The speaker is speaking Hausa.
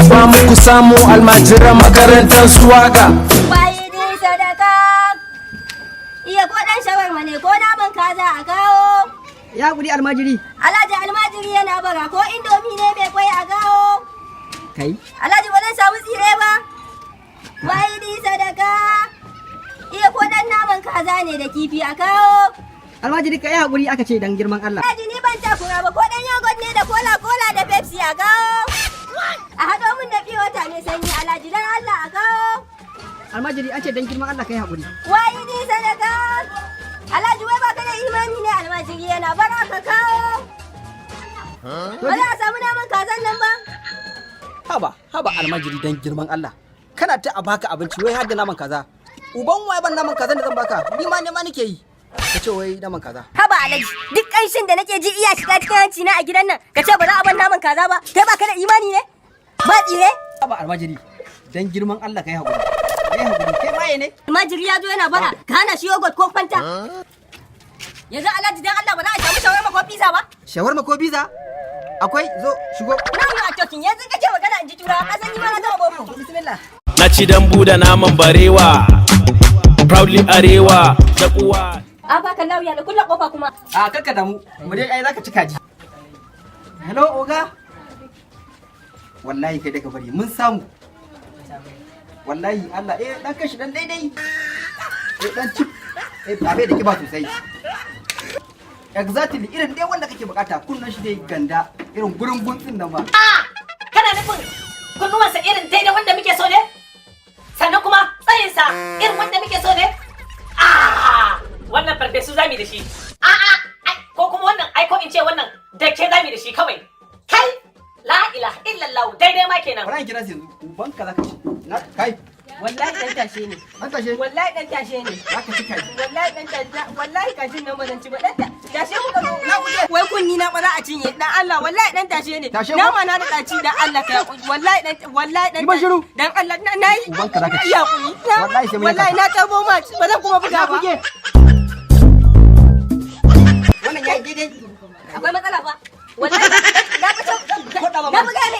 tallafa muku samu almajiran makarantar su waka. Bayi din sadaka. Iya ko dan shawarma ne ko naman kaza a kawo. Ya guri almajiri. Alhaji almajiri yana bara ko indomi ne mai kwai a kawo. Kai. Alhaji ba zan samu tsire ba. Bayi din sadaka. Iya ko dan naman kaza ne da kifi a kawo. Almajiri ka yi haƙuri aka ce dan girman Allah. Alhaji ni ban takura ba ko dan yogurt ne da cola da Pepsi a kawo. A haɗo min da fiye wata mai sanyi Alhaji dan Allah a kawo. Almajiri an ce dan girman Allah ka yi haƙuri. Wayi ni sadaka. Alhaji wai baka da imani ne almajiri yana bara ka kawo. Ba za a samu naman kazan nan ba. Haba almajiri dan girman Allah. Kana ta a baka abinci wai har da naman kaza. Uban wai ban naman kazan da zan baka. Ni ma ne ma nake yi. Ka ce wai naman kaza. Haba Alhaji, duk ƙanshin da nake ji iya shiga cikin hanci na a gidan nan, ka ce ba za a ban naman kaza ba, kai ba ka da imani ne? Ba tsire? Haba almajiri, dan girman Allah kai haƙuri. Kai haƙuri, kai maye ne? Almajiri ya zo yana bara, ka hana shi yogurt ko fanta. Yanzu Alhaji dan Allah ba za a samu shawarma ko pizza ba? Shawarma ko pizza? Akwai zo shigo. Na yi a cokin yanzu kake magana in ji turawa, ka san ni ma na zama boko. Bismillah. Na ci dambu da naman barewa, proudly arewa da uwa. A baka lauya da kulle kofa kuma. A kakka damu, mu dai ai zaka ci kaji. Hello oga. Wallahi kai daga bari mun samu. Wallahi Allah dan kashi dan daidai. Dan chip. Abai da kiba sosai. Exactly irin dai wanda kake bukata kunnan shi dai ganda irin gurin guntsin nan ba. Kana nufin kunnuwansa irin daidai wanda muke so ne? Sannan kuma tsayinsa irin wanda muke so ne? Wannan farfesu zami da shi. Ko kuma wannan ko in ce wannan dake zami da shi kawai. Kai la ilaha illallah daidai ma kenan. Bari kira sai uban ka zaka ci. Na kai. Wallahi dan tashe ne. An tashe. Wallahi dan tashe ne. Zaka ci kai. Wallahi dan tashe. Wallahi kajin nan ba zan ci ba dan tashe mu zo. Na wuce. Wai kunni na ba za a cinye dan Allah wallahi dan tashe ne. Na ma na da daci dan Allah kai wallahi dan Ba shiru. dan Allah nayi. Uban ka zaka ci. Ya kuni. Wallahi sai mun Wallahi na tabo ma ba zan kuma buga ba. Wannan yayi daidai. Akwai matsala fa. Wallahi na fito. Na buga ne.